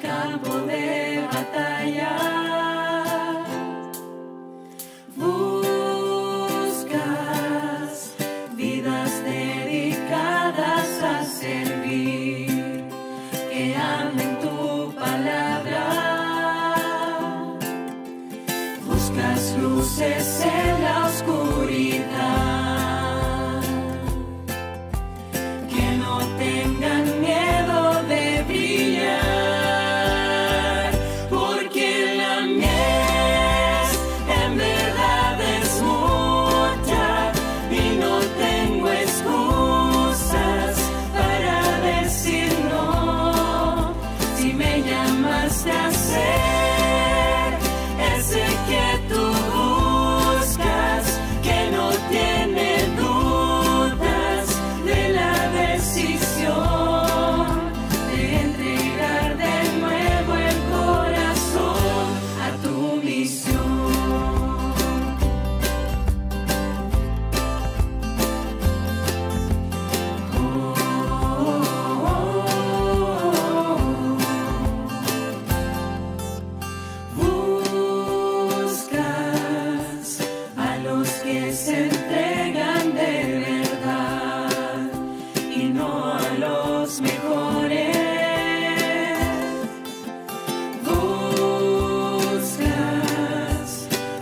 campo de batalla. Buscas vidas dedicadas a servir, que amen tu palabra. Buscas luces en la oscuridad, que no tengan miedo de brillar, porque la mies en verdad es mucha y no tengo excusas para decir no. Si me llamaste a ser ese que tú buscas, que no tiene dudas de la decisión de entregar de nuevo el corazón a tu misión. Buscas a los que se entregan de verdad y no a los mejores. Buscas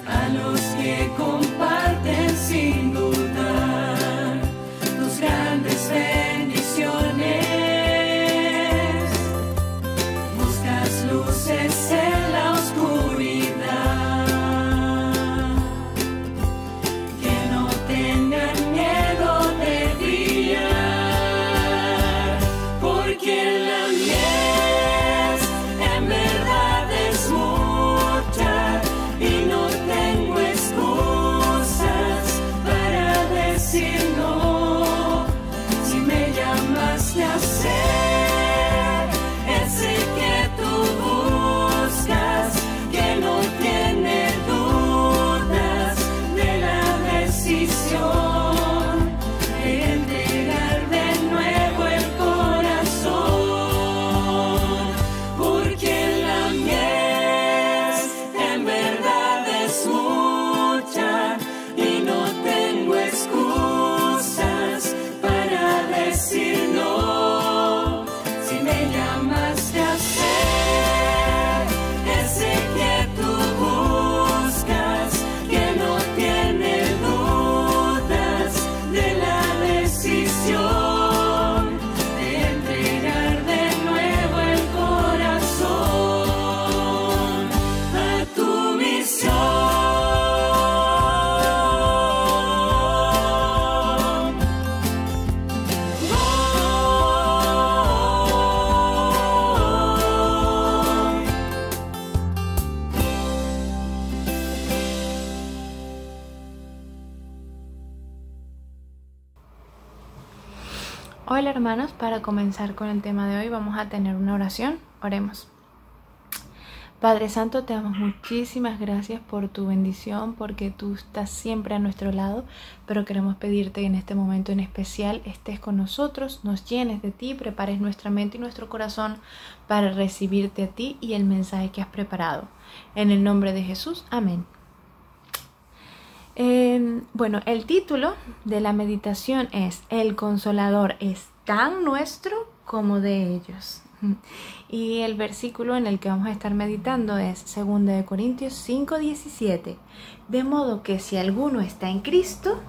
a los que comparten sin dudar tus grandes bendiciones. Buscas luces en la oscuridad, que no tengan miedo de brillar, porque la mies en verdad es mucha y no tengo excusas para decir no. Si me llamaste a ser ese que tú buscas, que no tiene dudas de la decisión de entregar de nuevo el corazón, porque la mies en verdad es mucha y no tengo excusas para decir no. Si me llamaste a ser ese que tú buscas, que no tiene dudas de la decisión de entregar de nuevo el corazón a tu misión. Hola hermanos, para comenzar con el tema de hoy vamos a tener una oración. Oremos. Padre Santo, te damos muchísimas gracias por tu bendición, porque tú estás siempre a nuestro lado, pero queremos pedirte que en este momento en especial estés con nosotros, nos llenes de ti, prepares nuestra mente y nuestro corazón para recibirte a ti y el mensaje que has preparado. En el nombre de Jesús, amén. Bueno, el título de la meditación es El Consolador es tan nuestro como de ellos. Y el versículo en el que vamos a estar meditando es 2 Corintios 5:17. De modo que si alguno está en Cristo,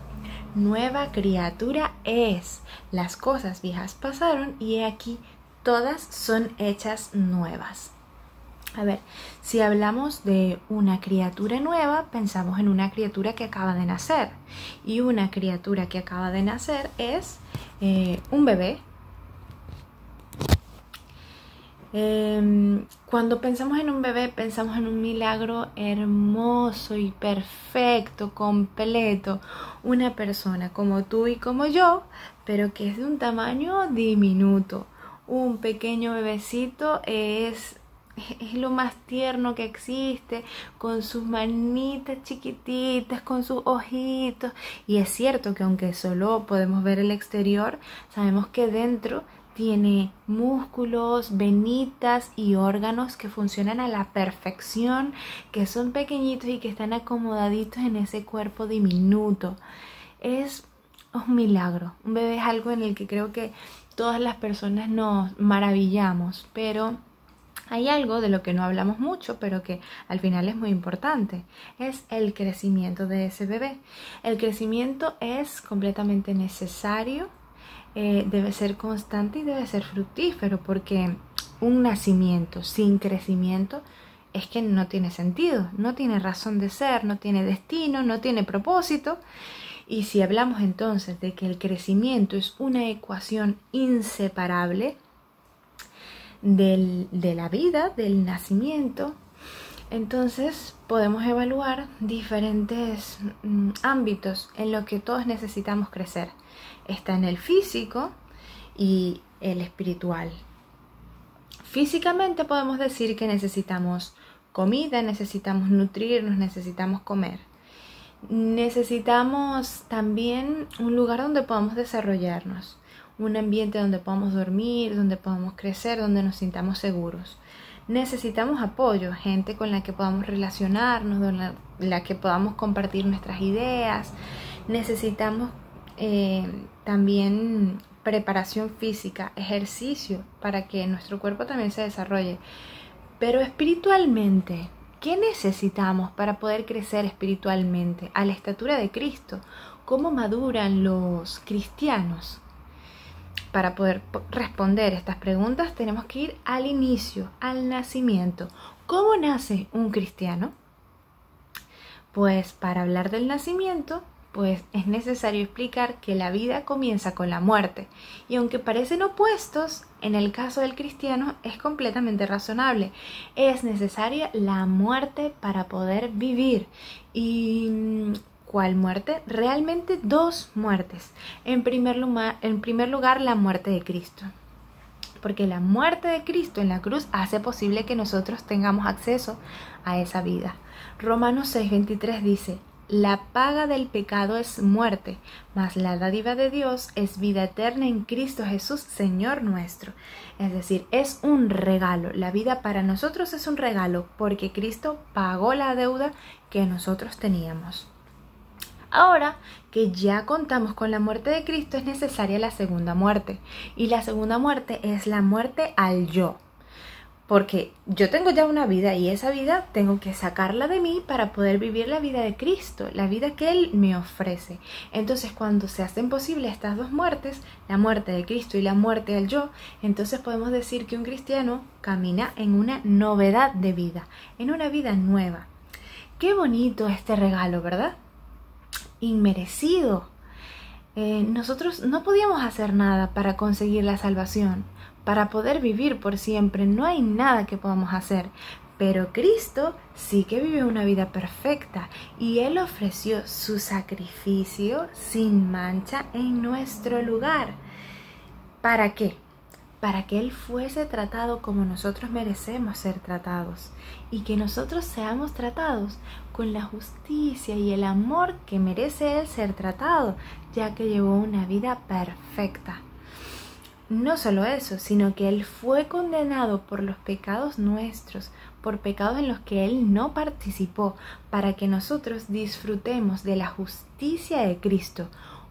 nueva criatura es. Las cosas viejas pasaron y he aquí todas son hechas nuevas. A ver, si hablamos de una criatura nueva, pensamos en una criatura que acaba de nacer. Y una criatura que acaba de nacer es un bebé. Cuando pensamos en un bebé, pensamos en un milagro hermoso y perfecto, completo. Una persona como tú y como yo, pero que es de un tamaño diminuto. Un pequeño bebecito es lo más tierno que existe, con sus manitas chiquititas, con sus ojitos. Y es cierto que aunque solo podemos ver el exterior, sabemos que dentro tiene músculos, venitas y órganos que funcionan a la perfección, que son pequeñitos y que están acomodaditos en ese cuerpo diminuto. Es un milagro. Un bebé es algo en el que creo que todas las personas nos maravillamos, pero hay algo de lo que no hablamos mucho, pero que al final es muy importante. Es el crecimiento de ese bebé. El crecimiento es completamente necesario, debe ser constante y debe ser fructífero, porque un nacimiento sin crecimiento es que no tiene sentido, no tiene razón de ser, no tiene destino, no tiene propósito. Y si hablamos entonces de que el crecimiento es una ecuación inseparable de la vida, del nacimiento, entonces podemos evaluar diferentes ámbitos en los que todos necesitamos crecer. Está en el físico y el espiritual. Físicamente podemos decir que necesitamos comida, necesitamos nutrirnos, necesitamos comer. Necesitamos también un lugar donde podamos desarrollarnos, un ambiente donde podamos dormir, donde podamos crecer, donde nos sintamos seguros. Necesitamos apoyo, gente con la que podamos relacionarnos, con la que podamos compartir nuestras ideas. Necesitamos también preparación física, ejercicio para que nuestro cuerpo también se desarrolle. Pero espiritualmente, ¿qué necesitamos para poder crecer espiritualmente a la estatura de Cristo? ¿Cómo maduran los cristianos? Para poder responder estas preguntas tenemos que ir al inicio, al nacimiento. ¿Cómo nace un cristiano? Pues para hablar del nacimiento, pues es necesario explicar que la vida comienza con la muerte. Y aunque parecen opuestos, en el caso del cristiano es completamente razonable. Es necesaria la muerte para poder vivir. Y ¿cuál muerte? Realmente dos muertes. En primer lugar, la muerte de Cristo. Porque la muerte de Cristo en la cruz hace posible que nosotros tengamos acceso a esa vida. Romanos 6:23 dice: la paga del pecado es muerte, mas la dádiva de Dios es vida eterna en Cristo Jesús, Señor nuestro. Es decir, es un regalo. La vida para nosotros es un regalo porque Cristo pagó la deuda que nosotros teníamos. Ahora que ya contamos con la muerte de Cristo, es necesaria la segunda muerte. Y la segunda muerte es la muerte al yo. Porque yo tengo ya una vida y esa vida tengo que sacarla de mí para poder vivir la vida de Cristo, la vida que Él me ofrece. Entonces, cuando se hacen posibles estas dos muertes, la muerte de Cristo y la muerte al yo, entonces podemos decir que un cristiano camina en una novedad de vida, en una vida nueva. Qué bonito este regalo, ¿verdad? Inmerecido. Nosotros no podíamos hacer nada para conseguir la salvación, para poder vivir por siempre. No hay nada que podamos hacer, pero Cristo sí que vivió una vida perfecta y Él ofreció su sacrificio sin mancha en nuestro lugar. ¿Para qué? Para que Él fuese tratado como nosotros merecemos ser tratados y que nosotros seamos tratados con la justicia y el amor que merece Él ser tratado, ya que llevó una vida perfecta. No solo eso, sino que Él fue condenado por los pecados nuestros, por pecados en los que Él no participó, para que nosotros disfrutemos de la justicia de Cristo,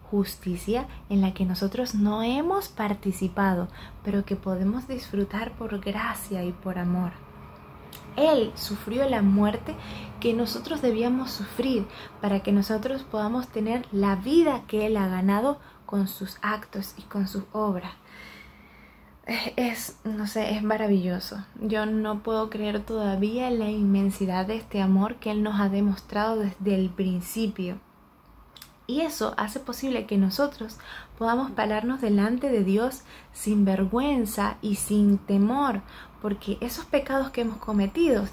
justicia en la que nosotros no hemos participado, pero que podemos disfrutar por gracia y por amor. Él sufrió la muerte que nosotros debíamos sufrir para que nosotros podamos tener la vida que Él ha ganado con sus actos y con sus obras. Es maravilloso. Yo no puedo creer todavía la inmensidad de este amor que Él nos ha demostrado desde el principio. Y eso hace posible que nosotros podamos pararnos delante de Dios sin vergüenza y sin temor, porque esos pecados que hemos cometido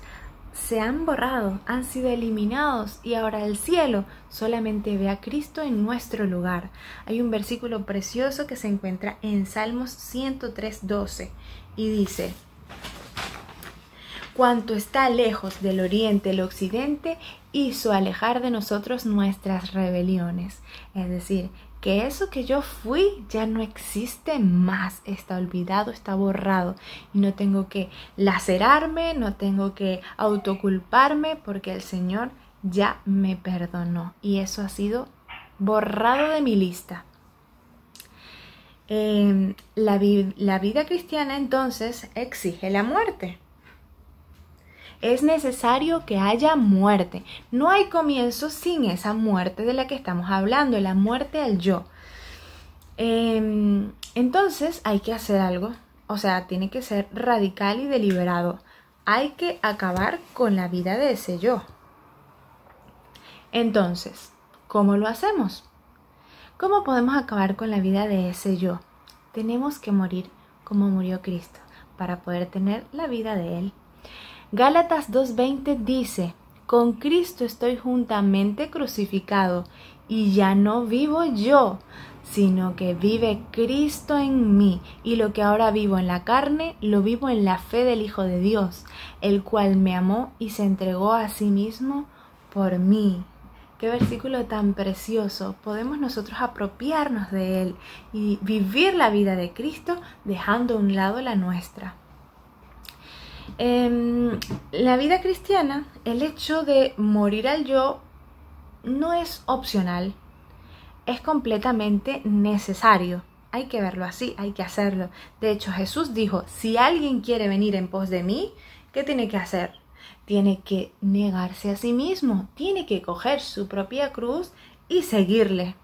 se han borrado, han sido eliminados y ahora el cielo solamente ve a Cristo en nuestro lugar. Hay un versículo precioso que se encuentra en Salmos 103:12 y dice: cuanto está lejos del oriente el occidente, hizo alejar de nosotros nuestras rebeliones. Es decir, que eso que yo fui ya no existe más, está olvidado, está borrado y no tengo que lacerarme, no tengo que autoculparme porque el Señor ya me perdonó y eso ha sido borrado de mi lista. La vida cristiana entonces exige la muerte. Es necesario que haya muerte. No hay comienzo sin esa muerte de la que estamos hablando, la muerte al yo. Entonces hay que hacer algo, o sea, tiene que ser radical y deliberado. Hay que acabar con la vida de ese yo. Entonces, ¿cómo lo hacemos? ¿Cómo podemos acabar con la vida de ese yo? Tenemos que morir como murió Cristo para poder tener la vida de Él. Gálatas 2:20 dice, con Cristo estoy juntamente crucificado y ya no vivo yo, sino que vive Cristo en mí, y lo que ahora vivo en la carne, lo vivo en la fe del Hijo de Dios, el cual me amó y se entregó a sí mismo por mí. Qué versículo tan precioso. Podemos nosotros apropiarnos de él y vivir la vida de Cristo dejando a un lado la nuestra. La vida cristiana, el hecho de morir al yo no es opcional, es completamente necesario. Hay que verlo así, hay que hacerlo. De hecho, Jesús dijo, si alguien quiere venir en pos de mí, ¿qué tiene que hacer? Tiene que negarse a sí mismo, tiene que coger su propia cruz y seguirle.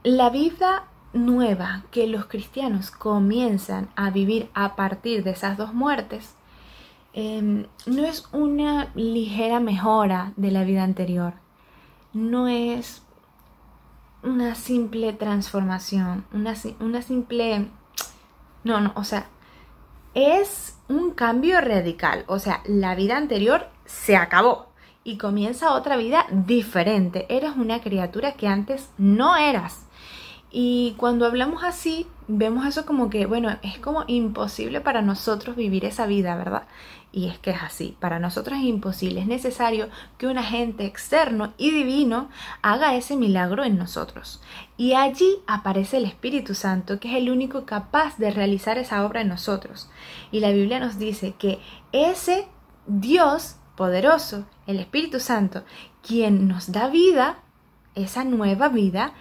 La vida nueva que los cristianos comienzan a vivir a partir de esas dos muertes no es una ligera mejora de la vida anterior, no es una simple transformación, una simple... No, o sea, es un cambio radical, o sea, la vida anterior se acabó y comienza otra vida diferente, eres una criatura que antes no eras. Y cuando hablamos así, vemos eso como que, bueno, es como imposible para nosotros vivir esa vida, ¿verdad? Y es que es así, para nosotros es imposible, es necesario que un agente externo y divino haga ese milagro en nosotros. Y allí aparece el Espíritu Santo, que es el único capaz de realizar esa obra en nosotros. Y la Biblia nos dice que ese Dios poderoso, el Espíritu Santo, quien nos da vida, esa nueva vida,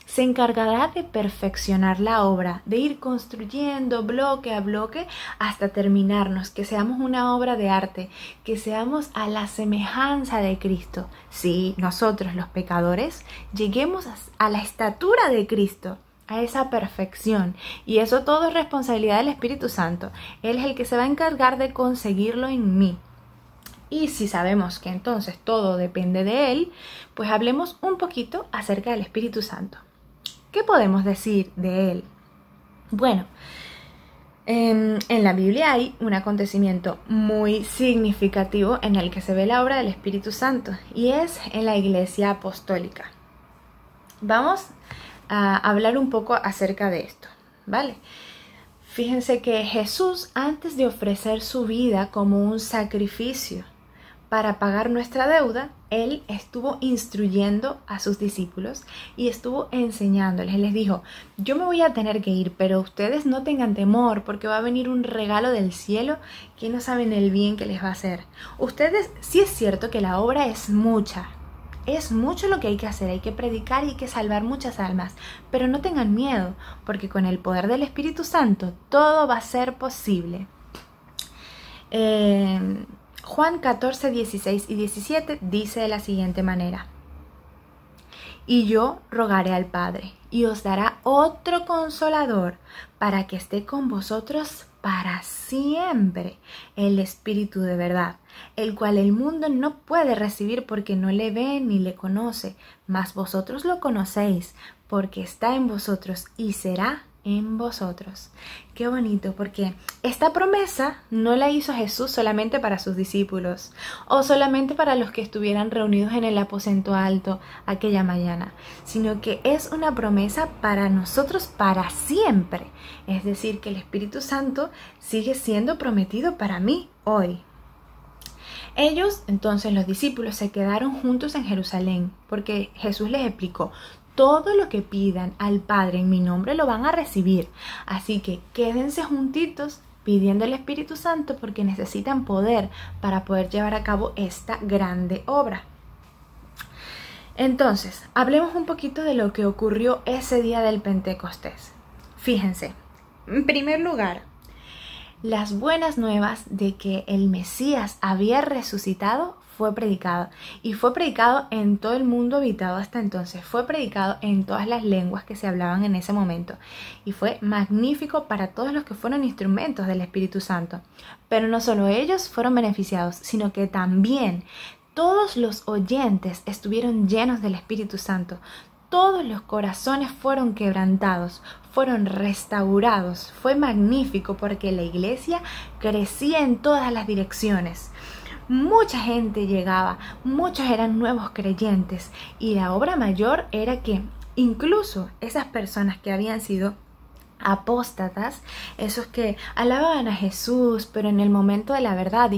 se encargará de perfeccionar la obra, de ir construyendo bloque a bloque hasta terminarnos, que seamos una obra de arte, que seamos a la semejanza de Cristo. Sí, nosotros los pecadores lleguemos a la estatura de Cristo, a esa perfección. Y eso todo es responsabilidad del Espíritu Santo. Él es el que se va a encargar de conseguirlo en mí. Y si sabemos que entonces todo depende de Él, pues hablemos un poquito acerca del Espíritu Santo. ¿Qué podemos decir de él? Bueno, en la Biblia hay un acontecimiento muy significativo en el que se ve la obra del Espíritu Santo y es en la Iglesia Apostólica. Vamos a hablar un poco acerca de esto, ¿vale? Fíjense que Jesús, antes de ofrecer su vida como un sacrificio para pagar nuestra deuda, Él estuvo instruyendo a sus discípulos y estuvo enseñándoles. Él les dijo, yo me voy a tener que ir, pero ustedes no tengan temor porque va a venir un regalo del cielo que no saben el bien que les va a hacer. Ustedes, sí es cierto que la obra es mucha, es mucho lo que hay que hacer, hay que predicar y hay que salvar muchas almas, pero no tengan miedo porque con el poder del Espíritu Santo todo va a ser posible. Juan 14, 16 y 17 dice de la siguiente manera: y yo rogaré al Padre, y os dará otro consolador, para que esté con vosotros para siempre, el Espíritu de verdad, el cual el mundo no puede recibir porque no le ve ni le conoce, mas vosotros lo conocéis, porque está en vosotros y será en vosotros. Qué bonito, porque esta promesa no la hizo Jesús solamente para sus discípulos o solamente para los que estuvieran reunidos en el aposento alto aquella mañana, sino que es una promesa para nosotros para siempre. Es decir, que el Espíritu Santo sigue siendo prometido para mí hoy. Ellos, entonces los discípulos, se quedaron juntos en Jerusalén porque Jesús les explicó: todo lo que pidan al Padre en mi nombre lo van a recibir. Así que quédense juntitos pidiendo el Espíritu Santo porque necesitan poder para poder llevar a cabo esta grande obra. Entonces, hablemos un poquito de lo que ocurrió ese día del Pentecostés. Fíjense, en primer lugar, las buenas nuevas de que el Mesías había resucitado fue predicado, y fue predicado en todo el mundo habitado hasta entonces, fue predicado en todas las lenguas que se hablaban en ese momento, y fue magnífico para todos los que fueron instrumentos del Espíritu Santo. Pero no solo ellos fueron beneficiados, sino que también todos los oyentes estuvieron llenos del Espíritu Santo. Todos los corazones fueron quebrantados, fueron restaurados. Fue magnífico porque la iglesia crecía en todas las direcciones. Mucha gente llegaba, muchos eran nuevos creyentes, y la obra mayor era que incluso esas personas que habían sido apóstatas, esos que alababan a Jesús, pero en el momento de la verdad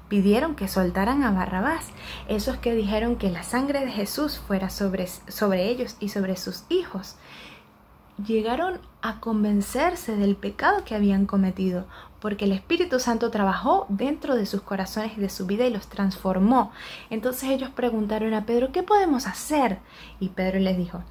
pidieron que soltaran a Barrabás, esos que dijeron que la sangre de Jesús fuera sobre ellos y sobre sus hijos, llegaron a convencerse del pecado que habían cometido, porque el Espíritu Santo trabajó dentro de sus corazones y de su vida y los transformó. Entonces ellos preguntaron a Pedro: ¿qué podemos hacer? Y Pedro les dijo: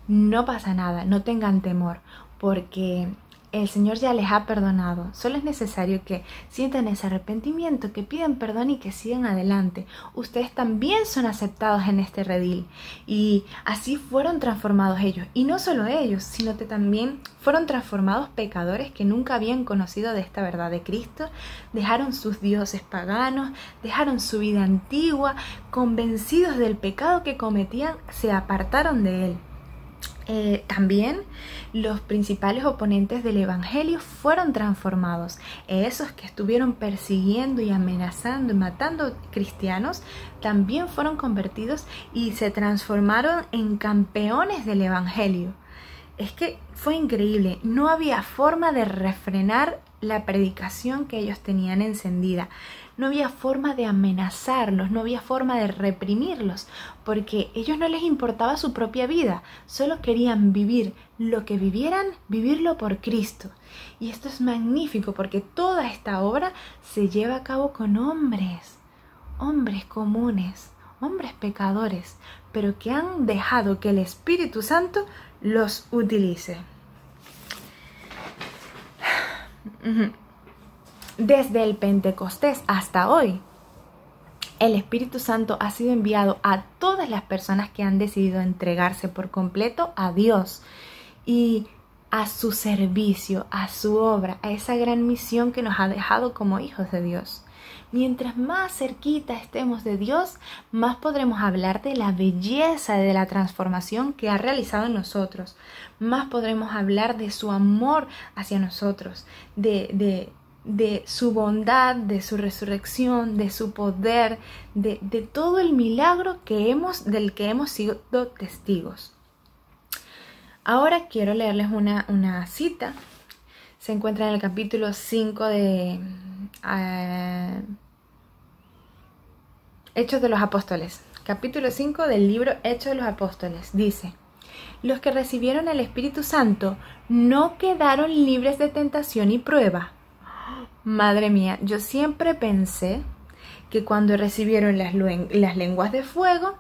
no pasa nada, no tengan temor, porque el Señor ya les ha perdonado. Solo es necesario que sientan ese arrepentimiento, que pidan perdón y que sigan adelante. Ustedes también son aceptados en este redil. Y así fueron transformados ellos. Y no solo ellos, sino que también fueron transformados pecadores que nunca habían conocido de esta verdad de Cristo. Dejaron sus dioses paganos, dejaron su vida antigua, convencidos del pecado que cometían, se apartaron de él. También los principales oponentes del Evangelio fueron transformados. Esos que estuvieron persiguiendo y amenazando y matando cristianos también fueron convertidos y se transformaron en campeones del Evangelio. Es que fue increíble, no había forma de refrenar la predicación que ellos tenían encendida. No había forma de amenazarlos, no había forma de reprimirlos, porque a ellos no les importaba su propia vida, solo querían vivir lo que vivieran, vivirlo por Cristo. Y esto es magnífico porque toda esta obra se lleva a cabo con hombres comunes, hombres pecadores, pero que han dejado que el Espíritu Santo los utilice. Desde el Pentecostés hasta hoy, el Espíritu Santo ha sido enviado a todas las personas que han decidido entregarse por completo a Dios y a su servicio, a su obra, a esa gran misión que nos ha dejado como hijos de Dios. Mientras más cerquita estemos de Dios, más podremos hablar de la belleza de la transformación que ha realizado en nosotros. Más podremos hablar de su amor hacia nosotros, de su bondad, de su resurrección, de su poder, de todo el milagro del que hemos sido testigos. Ahora quiero leerles una cita. Se encuentra en el capítulo 5 de Hechos de los Apóstoles. Capítulo 5 del libro Hechos de los Apóstoles. Dice: los que recibieron el Espíritu Santo no quedaron libres de tentación y prueba. Madre mía, yo siempre pensé que cuando recibieron las lenguas de fuego,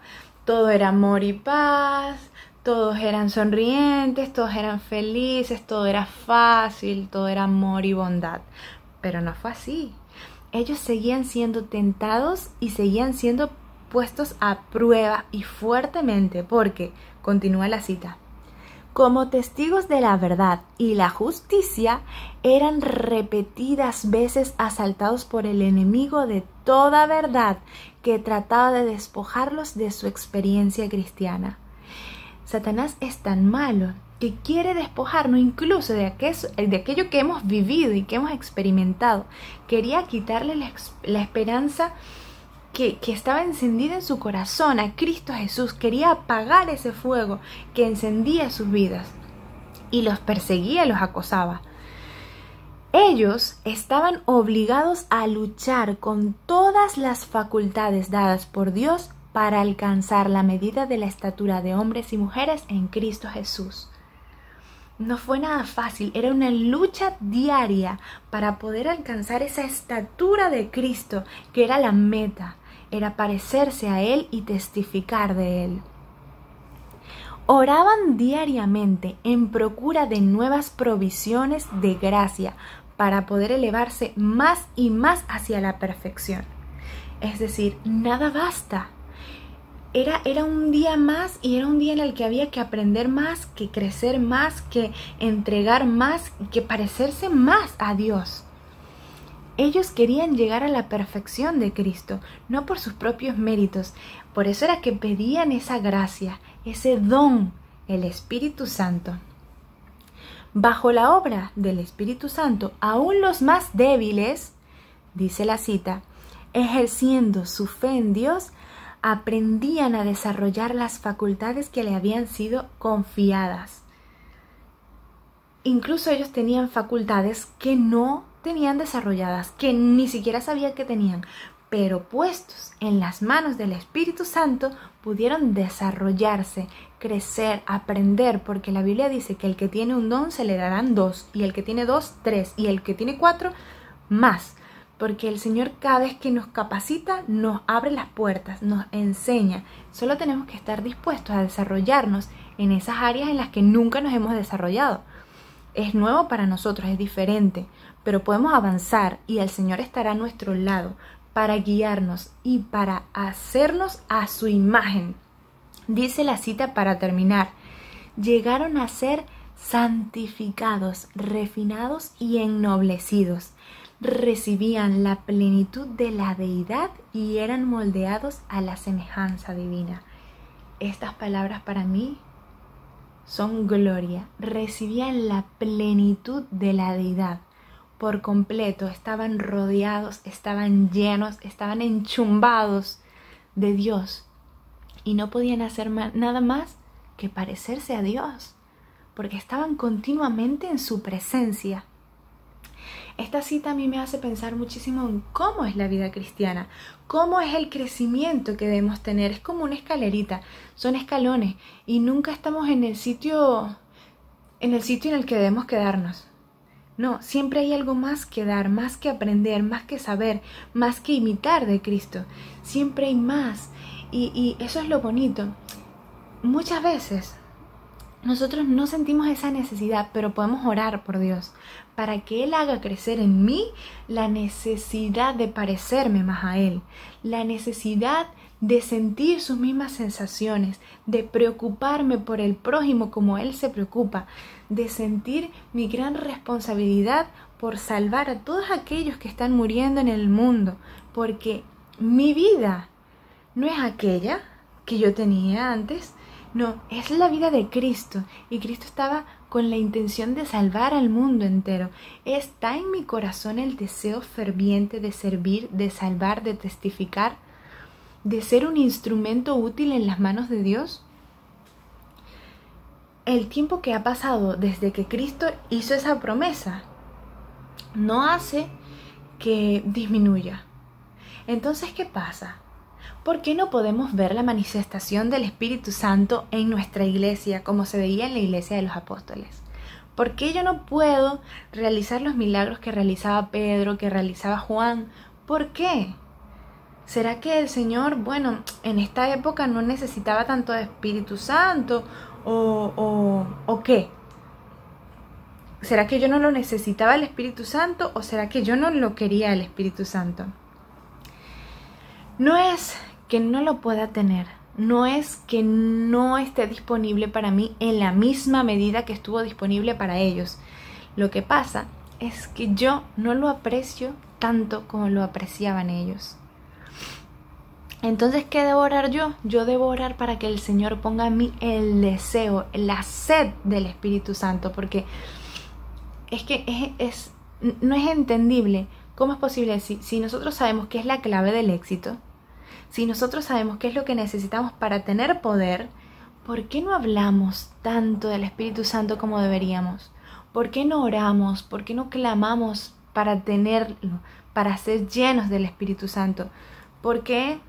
todo era amor y paz, todos eran sonrientes, todos eran felices, todo era fácil, todo era amor y bondad. Pero no fue así. Ellos seguían siendo tentados y seguían siendo puestos a prueba y fuertemente, porque, continúa la cita, como testigos de la verdad y la justicia, eran repetidas veces asaltados por el enemigo de toda verdad que trataba de despojarlos de su experiencia cristiana. Satanás es tan malo que quiere despojarnos incluso de aquello que hemos vivido y que hemos experimentado. Quería quitarle la esperanza que estaba encendida en su corazón a Cristo Jesús. Quería apagar ese fuego que encendía sus vidas y los perseguía, los acosaba. Ellos estaban obligados a luchar con todas las facultades dadas por Dios para alcanzar la medida de la estatura de hombres y mujeres en Cristo Jesús. No fue nada fácil, era una lucha diaria para poder alcanzar esa estatura de Cristo, que era la meta, era parecerse a Él y testificar de Él. Oraban diariamente en procura de nuevas provisiones de gracia para poder elevarse más y más hacia la perfección. Es decir, nada basta. Era un día más y era un día en el que había que aprender más, que crecer más, que entregar más, que parecerse más a Dios. Ellos querían llegar a la perfección de Cristo, no por sus propios méritos. Por eso era que pedían esa gracia, ese don, el Espíritu Santo. Bajo la obra del Espíritu Santo, aún los más débiles, dice la cita, ejerciendo su fe en Dios, aprendían a desarrollar las facultades que le habían sido confiadas. Incluso ellos tenían facultades que no tenían desarrolladas, que ni siquiera sabían que tenían, pero puestos en las manos del Espíritu Santo pudieron desarrollarse, crecer, aprender, porque la Biblia dice que el que tiene un don se le darán 2, y el que tiene 2, 3, y el que tiene 4, más. Porque el Señor cada vez que nos capacita, nos abre las puertas, nos enseña. Solo tenemos que estar dispuestos a desarrollarnos en esas áreas en las que nunca nos hemos desarrollado. Es nuevo para nosotros, es diferente, pero podemos avanzar y el Señor estará a nuestro lado para guiarnos y para hacernos a su imagen. Dice la cita para terminar, llegaron a ser santificados, refinados y ennoblecidos. Recibían la plenitud de la deidad y eran moldeados a la semejanza divina. Estas palabras para mí son gloria. Recibían la plenitud de la deidad por completo. Estaban rodeados, estaban llenos, estaban enchumbados de Dios y no podían hacer nada más que parecerse a Dios, porque estaban continuamente en su presencia. Esta cita a mí me hace pensar muchísimo en cómo es la vida cristiana, cómo es el crecimiento que debemos tener. Es como una escalerita, son escalones y nunca estamos en el sitio en el que debemos quedarnos. No, siempre hay algo más que dar, más que aprender, más que saber, más que imitar de Cristo. Siempre hay más y eso es lo bonito. Muchas veces nosotros no sentimos esa necesidad, pero podemos orar por Dios para que Él haga crecer en mí la necesidad de parecerme más a Él, la necesidad de sentir sus mismas sensaciones, de preocuparme por el prójimo como Él se preocupa, de sentir mi gran responsabilidad por salvar a todos aquellos que están muriendo en el mundo, porque mi vida no es aquella que yo tenía antes. No, es la vida de Cristo y Cristo estaba con la intención de salvar al mundo entero. Está en mi corazón el deseo ferviente de servir, de salvar, de testificar, de ser un instrumento útil en las manos de Dios. El tiempo que ha pasado desde que Cristo hizo esa promesa no hace que disminuya. Entonces, ¿qué pasa? ¿Por qué no podemos ver la manifestación del Espíritu Santo en nuestra iglesia como se veía en la iglesia de los apóstoles? ¿Por qué yo no puedo realizar los milagros que realizaba Pedro, que realizaba Juan? ¿Por qué? ¿Será que el Señor, en esta época no necesitaba tanto de Espíritu Santo? ¿O qué? ¿Será que yo no lo necesitaba el Espíritu Santo o será que yo no lo quería el Espíritu Santo? No es que no lo pueda tener, no es que no esté disponible para mí en la misma medida que estuvo disponible para ellos. Lo que pasa es que yo no lo aprecio tanto como lo apreciaban ellos. Entonces, ¿qué debo orar yo? Yo debo orar para que el Señor ponga en mí el deseo, la sed del Espíritu Santo, porque es que no es entendible. ¿Cómo es posible? Si nosotros sabemos qué es la clave del éxito, si nosotros sabemos qué es lo que necesitamos para tener poder, ¿por qué no hablamos tanto del Espíritu Santo como deberíamos? ¿Por qué no oramos? ¿Por qué no clamamos para tenerlo, para ser llenos del Espíritu Santo? ¿Por qué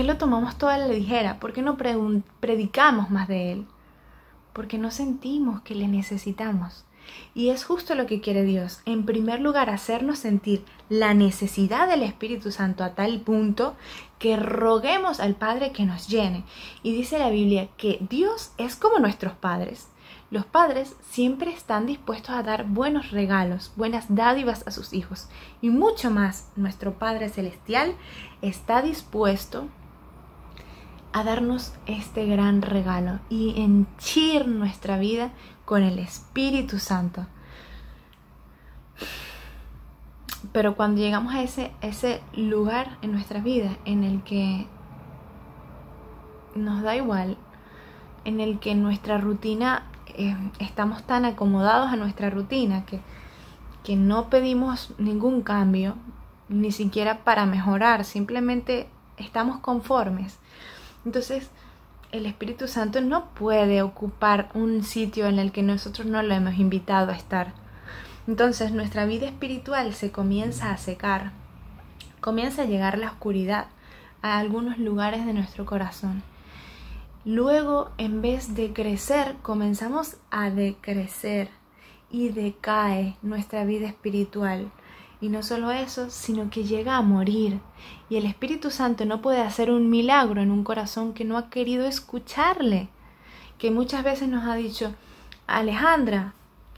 lo tomamos toda la ligera? ¿Por qué no predicamos más de Él? Porque no sentimos que le necesitamos. Y es justo lo que quiere Dios. En primer lugar, hacernos sentir la necesidad del Espíritu Santo a tal punto que roguemos al Padre que nos llene. Y dice la Biblia que Dios es como nuestros padres. Los padres siempre están dispuestos a dar buenos regalos, buenas dádivas a sus hijos. Y mucho más, nuestro Padre Celestial está dispuesto a darnos este gran regalo y henchir nuestra vida con el Espíritu Santo. Pero cuando llegamos a ese lugar en nuestra vida en el que nos da igual, en el que nuestra rutina, estamos tan acomodados a nuestra rutina que no pedimos ningún cambio, ni siquiera para mejorar, simplemente estamos conformes. Entonces, el Espíritu Santo no puede ocupar un sitio en el que nosotros no lo hemos invitado a estar. Entonces, nuestra vida espiritual se comienza a secar, comienza a llegar la oscuridad a algunos lugares de nuestro corazón. Luego, en vez de crecer, comenzamos a decrecer y decae nuestra vida espiritual. Y no solo eso, sino que llega a morir. Y el Espíritu Santo no puede hacer un milagro en un corazón que no ha querido escucharle. Que muchas veces nos ha dicho, Alejandra,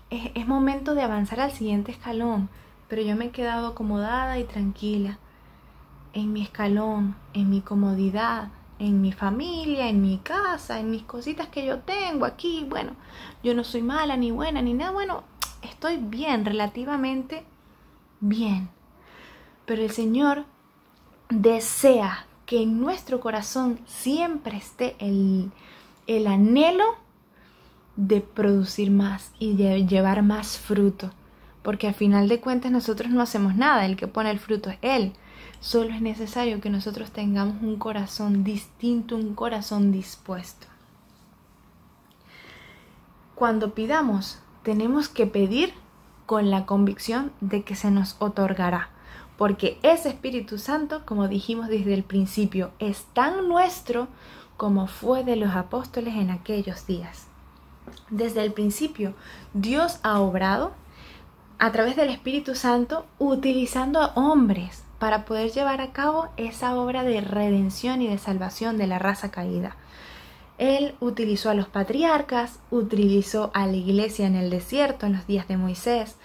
es momento de avanzar al siguiente escalón. Pero yo me he quedado acomodada y tranquila en mi escalón, en mi comodidad, en mi familia, en mi casa, en mis cositas que yo tengo aquí. Bueno, yo no soy mala, ni buena, ni nada. Bueno, estoy bien, relativamente bien. Pero el Señor desea que en nuestro corazón siempre esté el anhelo de producir más y de llevar más fruto. Porque al final de cuentas nosotros no hacemos nada, el que pone el fruto es Él. Solo es necesario que nosotros tengamos un corazón distinto, un corazón dispuesto. Cuando pidamos, tenemos que pedir con la convicción de que se nos otorgará. Porque ese Espíritu Santo, como dijimos desde el principio, es tan nuestro como fue de los apóstoles en aquellos días. Desde el principio, Dios ha obrado a través del Espíritu Santo utilizando a hombres para poder llevar a cabo esa obra de redención y de salvación de la raza caída. Él utilizó a los patriarcas, utilizó a la iglesia en el desierto en los días de Moisés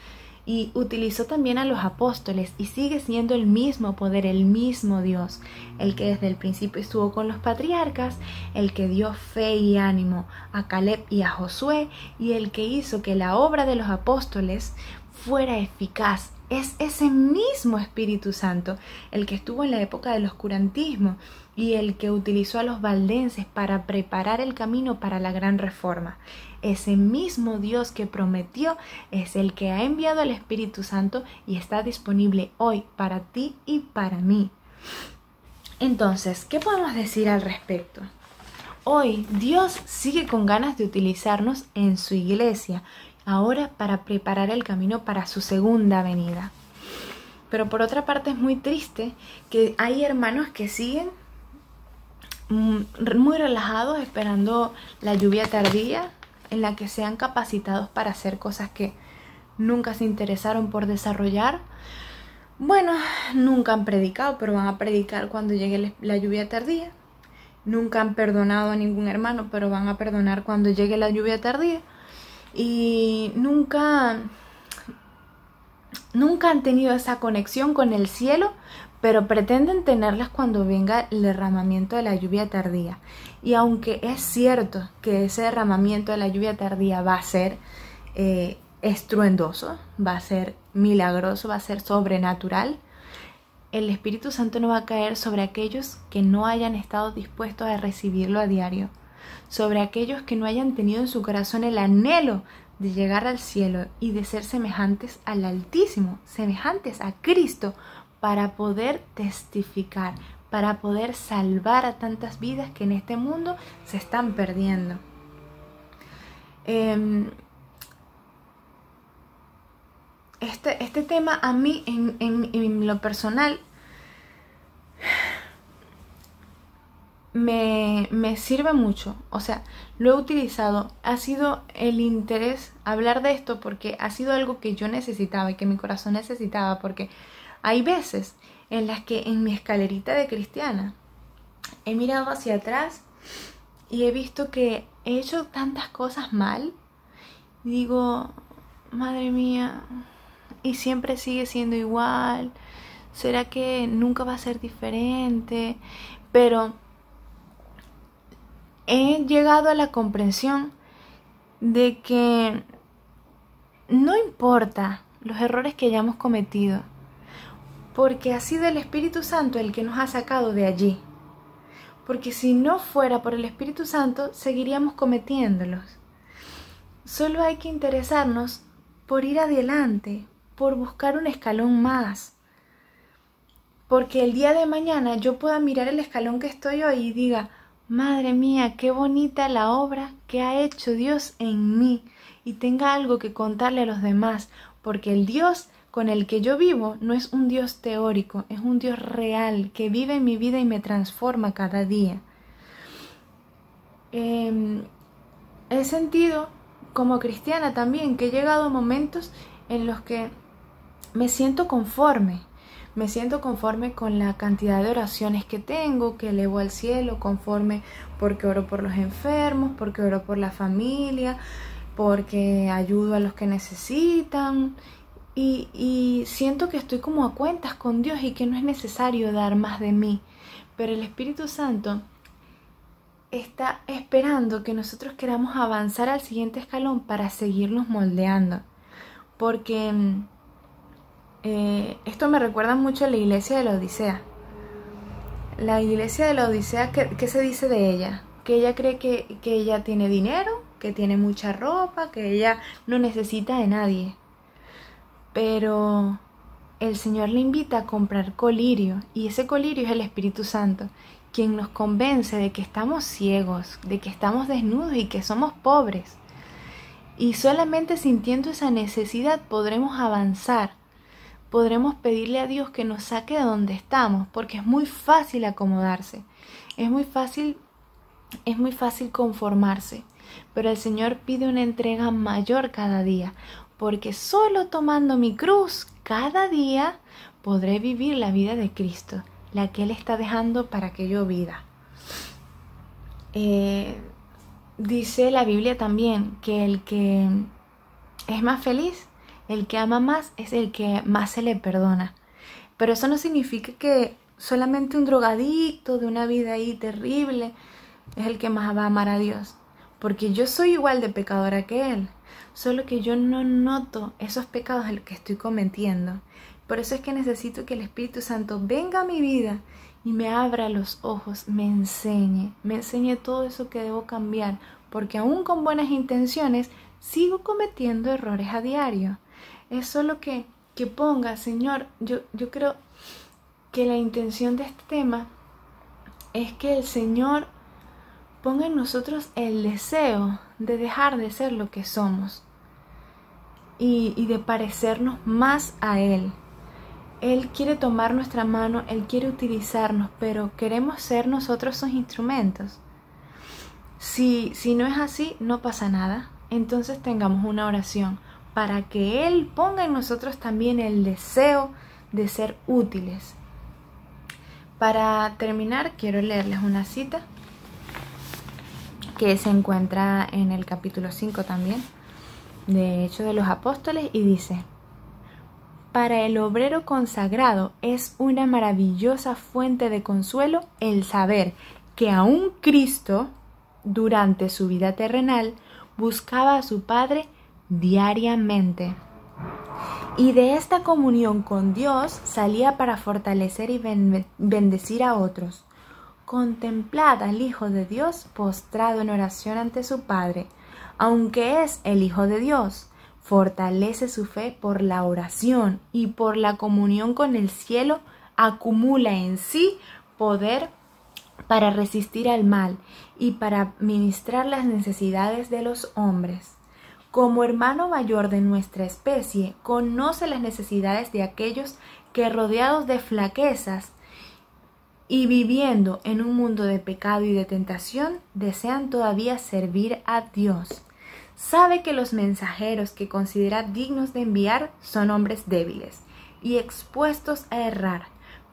y utilizó también a los apóstoles y sigue siendo el mismo poder, el mismo Dios, el que desde el principio estuvo con los patriarcas, el que dio fe y ánimo a Caleb y a Josué y el que hizo que la obra de los apóstoles fuera eficaz. Es ese mismo Espíritu Santo el que estuvo en la época del oscurantismo y el que utilizó a los valdenses para preparar el camino para la gran reforma. Ese mismo Dios que prometió es el que ha enviado al Espíritu Santo y está disponible hoy para ti y para mí. Entonces, ¿qué podemos decir al respecto? Hoy Dios sigue con ganas de utilizarnos en su iglesia, ahora para preparar el camino para su segunda venida. Pero por otra parte es muy triste que hay hermanos que siguen muy relajados esperando la lluvia tardía en la que sean capacitados para hacer cosas que nunca se interesaron por desarrollar. Bueno, nunca han predicado, pero van a predicar cuando llegue la lluvia tardía. Nunca han perdonado a ningún hermano, pero van a perdonar cuando llegue la lluvia tardía. Y nunca han tenido esa conexión con el cielo, pero pretenden tenerlas cuando venga el derramamiento de la lluvia tardía. Y aunque es cierto que ese derramamiento de la lluvia tardía va a ser estruendoso, va a ser milagroso, va a ser sobrenatural, el Espíritu Santo no va a caer sobre aquellos que no hayan estado dispuestos a recibirlo a diario, sobre aquellos que no hayan tenido en su corazón el anhelo de llegar al cielo y de ser semejantes al Altísimo, semejantes a Cristo, para poder testificar, para poder salvar a tantas vidas que en este mundo se están perdiendo. este tema a mí en lo personal me sirve mucho. O sea, lo he utilizado. Ha sido el interés hablar de esto porque ha sido algo que yo necesitaba y que mi corazón necesitaba, porque hay veces en las que en mi escalerita de cristiana he mirado hacia atrás y he visto que he hecho tantas cosas mal. Digo, madre mía, y siempre sigue siendo igual. ¿Será que nunca va a ser diferente? Pero he llegado a la comprensión de que no importa los errores que hayamos cometido, porque ha sido el Espíritu Santo el que nos ha sacado de allí. Porque si no fuera por el Espíritu Santo, seguiríamos cometiéndolos. Solo hay que interesarnos por ir adelante, por buscar un escalón más. Porque el día de mañana yo pueda mirar el escalón que estoy hoy y diga, madre mía, qué bonita la obra que ha hecho Dios en mí, y tenga algo que contarle a los demás, porque el Dios con el que yo vivo no es un Dios teórico, es un Dios real que vive en mi vida y me transforma cada día. He sentido como cristiana también que he llegado a momentos en los que me siento conforme con la cantidad de oraciones que tengo, que elevo al cielo, conforme porque oro por los enfermos, porque oro por la familia, porque ayudo a los que necesitan. Y siento que estoy como a cuentas con Dios y que no es necesario dar más de mí. Pero el Espíritu Santo está esperando que nosotros queramos avanzar al siguiente escalón para seguirnos moldeando. Porque esto me recuerda mucho a la iglesia de la Odisea. La iglesia de la Odisea, ¿qué se dice de ella? Que ella cree que ella tiene dinero, que tiene mucha ropa, que ella no necesita de nadie. Pero el Señor le invita a comprar colirio, y ese colirio es el Espíritu Santo, quien nos convence de que estamos ciegos, de que estamos desnudos y que somos pobres. Y solamente sintiendo esa necesidad podremos avanzar, podremos pedirle a Dios que nos saque de donde estamos, porque es muy fácil acomodarse, es muy fácil conformarse, pero el Señor pide una entrega mayor cada día, porque solo tomando mi cruz cada día podré vivir la vida de Cristo, la que Él está dejando para que yo viva. Dice la Biblia también que el que es más feliz, el que ama más, es el que más se le perdona. Pero eso no significa que solamente un drogadicto de una vida ahí terrible es el que más va a amar a Dios, porque yo soy igual de pecadora que Él, solo que yo no noto esos pecados en los que estoy cometiendo. Por eso es que necesito que el Espíritu Santo venga a mi vida y me abra los ojos, me enseñe todo eso que debo cambiar, porque aún con buenas intenciones sigo cometiendo errores a diario. Es solo que ponga, Señor, yo creo que la intención de este tema es que el Señor ponga en nosotros el deseo de dejar de ser lo que somos y de parecernos más a Él. Él quiere tomar nuestra mano, Él quiere utilizarnos, pero queremos ser nosotros sus instrumentos. Si no es así, no pasa nada. Entonces tengamos una oración para que Él ponga en nosotros también el deseo de ser útiles. Para terminar, quiero leerles una cita que se encuentra en el capítulo 5 también, de Hechos de los Apóstoles, y dice: para el obrero consagrado es una maravillosa fuente de consuelo el saber que aún Cristo, durante su vida terrenal, buscaba a su Padre diariamente. Y de esta comunión con Dios salía para fortalecer y bendecir a otros. Contemplad al Hijo de Dios postrado en oración ante su Padre. Aunque es el Hijo de Dios, fortalece su fe por la oración y por la comunión con el cielo, acumula en sí poder para resistir al mal y para ministrar las necesidades de los hombres. como hermano mayor de nuestra especie, conoce las necesidades de aquellos que, rodeados de flaquezas y viviendo en un mundo de pecado y de tentación, desean todavía servir a Dios. Sabe que los mensajeros que considera dignos de enviar son hombres débiles y expuestos a errar,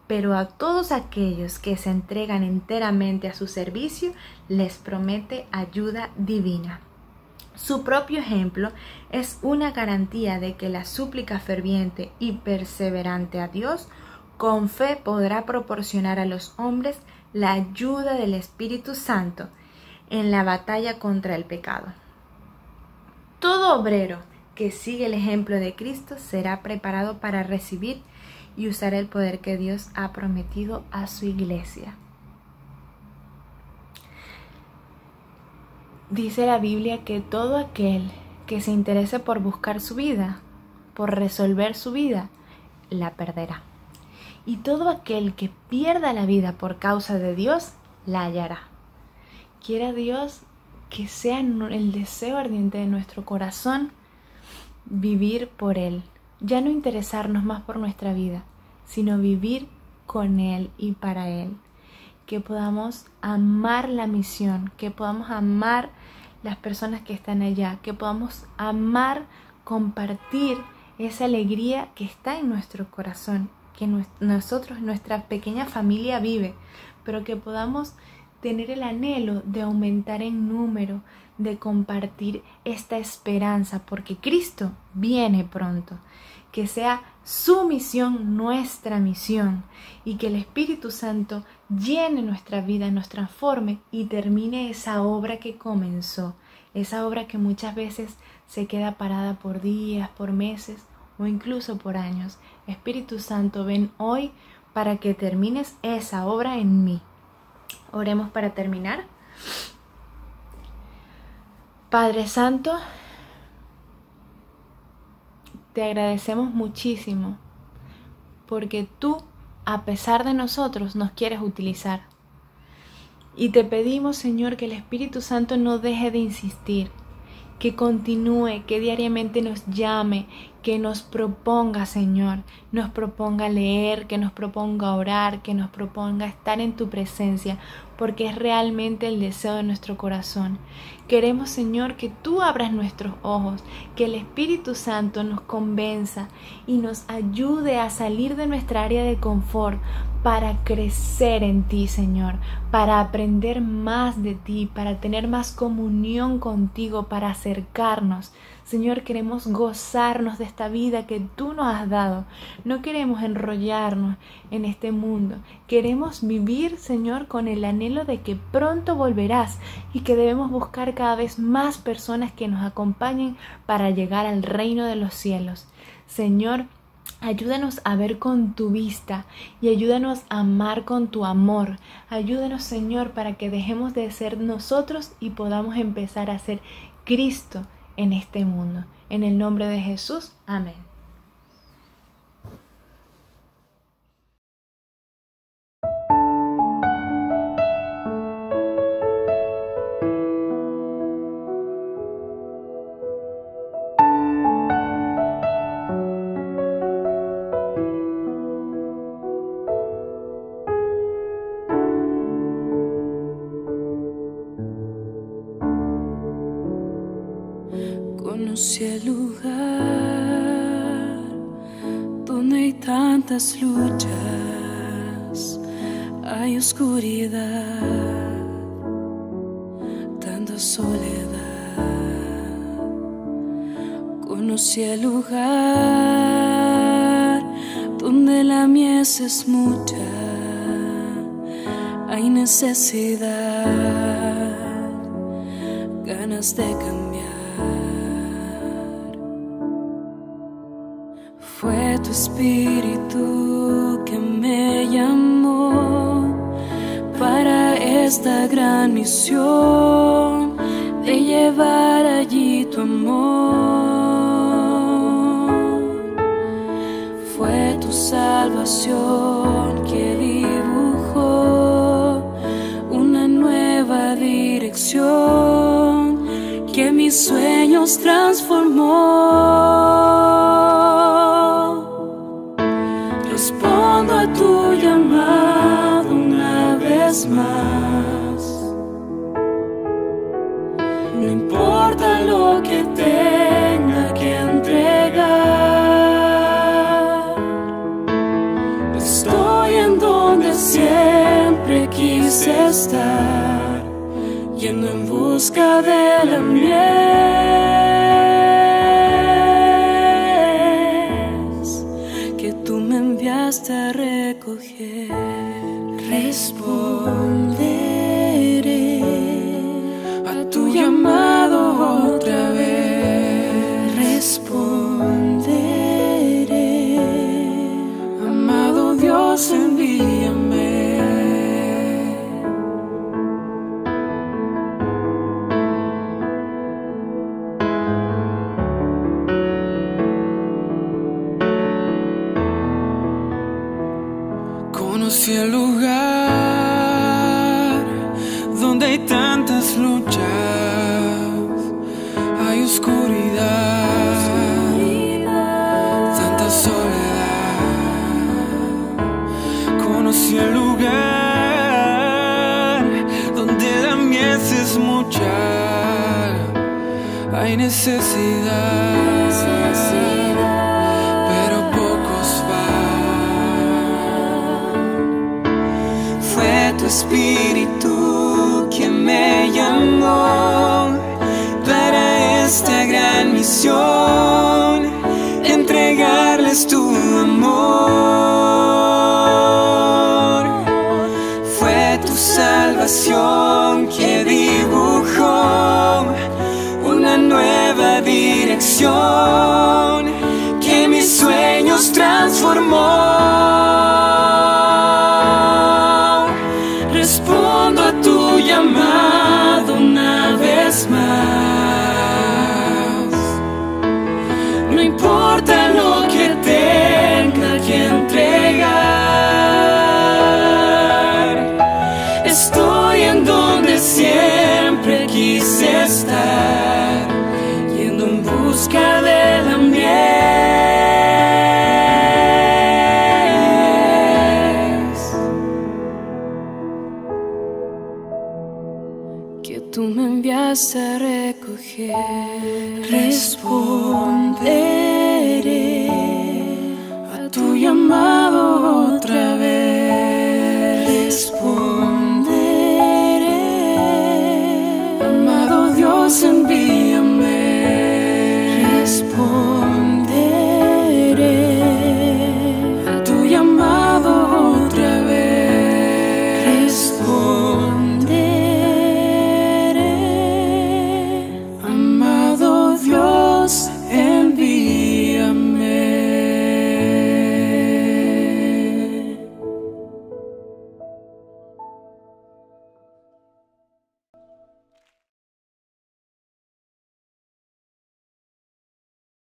pero a todos aquellos que se entregan enteramente a su servicio les promete ayuda divina. Su propio ejemplo es una garantía de que la súplica ferviente y perseverante a Dios con fe podrá proporcionar a los hombres la ayuda del Espíritu Santo en la batalla contra el pecado. Todo obrero que sigue el ejemplo de Cristo será preparado para recibir y usar el poder que Dios ha prometido a su iglesia. Dice la Biblia que todo aquel que se interese por buscar su vida, por resolver su vida, la perderá. Y todo aquel que pierda la vida por causa de Dios, la hallará. Quiera Dios que sea el deseo ardiente de nuestro corazón vivir por Él. Ya no interesarnos más por nuestra vida, sino vivir con Él y para Él. Que podamos amar la misión, que podamos amar las personas que están allá, que podamos amar, compartir esa alegría que está en nuestro corazón, que nosotros, nuestra pequeña familia vive, pero que podamos tener el anhelo de aumentar en número, de compartir esta esperanza, porque Cristo viene pronto. Que sea su misión nuestra misión y que el Espíritu Santo llene nuestra vida, nos transforme y termine esa obra que comenzó, esa obra que muchas veces se queda parada por días, por meses o incluso por años. Espíritu Santo, ven hoy para que termines esa obra en mí. Oremos para terminar. Padre Santo, te agradecemos muchísimo porque tú, a pesar de nosotros, nos quieres utilizar. Y te pedimos, Señor, que el Espíritu Santo no deje de insistir, que continúe, que diariamente nos llame, que nos proponga, Señor, nos proponga leer, que nos proponga orar, que nos proponga estar en tu presencia, porque es realmente el deseo de nuestro corazón. Queremos, Señor, que tú abras nuestros ojos, que el Espíritu Santo nos convenza y nos ayude a salir de nuestra área de confort para crecer en ti, Señor, para aprender más de ti, para tener más comunión contigo, para acercarnos. Señor, queremos gozarnos de esta vida que tú nos has dado. No queremos enrollarnos en este mundo. Queremos vivir, Señor, con el anhelo de que pronto volverás y que debemos buscar cada vez más personas que nos acompañen para llegar al reino de los cielos. Señor, ayúdanos a ver con tu vista y ayúdanos a amar con tu amor. Ayúdanos, Señor, para que dejemos de ser nosotros y podamos empezar a ser Cristo en este mundo. En el nombre de Jesús, amén. Conocí el lugar donde hay tantas luchas, hay oscuridad, tanta soledad. Conocí el lugar donde la mies es mucha, hay necesidad, ganas de cambiar. Fue tu espíritu que me llamó para esta gran misión de llevar allí tu amor. Fue tu salvación que dibujó una nueva dirección que mi mis sueños transformó. Respondo a tu llamado una vez más. No importa lo que tenga que entregar, estoy en donde siempre quise estar, yendo en busca de la mies que tú me enviaste a recoger. Responderé a tu llamado otra vez. Responderé, amado Dios, envíame. Conocí el lugar donde hay tantas luchas, hay oscuridad, tanta soledad. Conocí el lugar donde la mies es mucha, hay necesidad, pero pocos van. Fue tu espíritu quien me llamó para esta gran misión, entregarles tu amor. Fue tu salvación que dibujó una nueva dirección, que mis sueños transformó. Respondo a tu llamado una vez más. No importa lo que tenga que entregar, estoy en donde siempre quise estar, yendo en busca de la mies que tú me enviaste a recoger. Responderé a tu llamado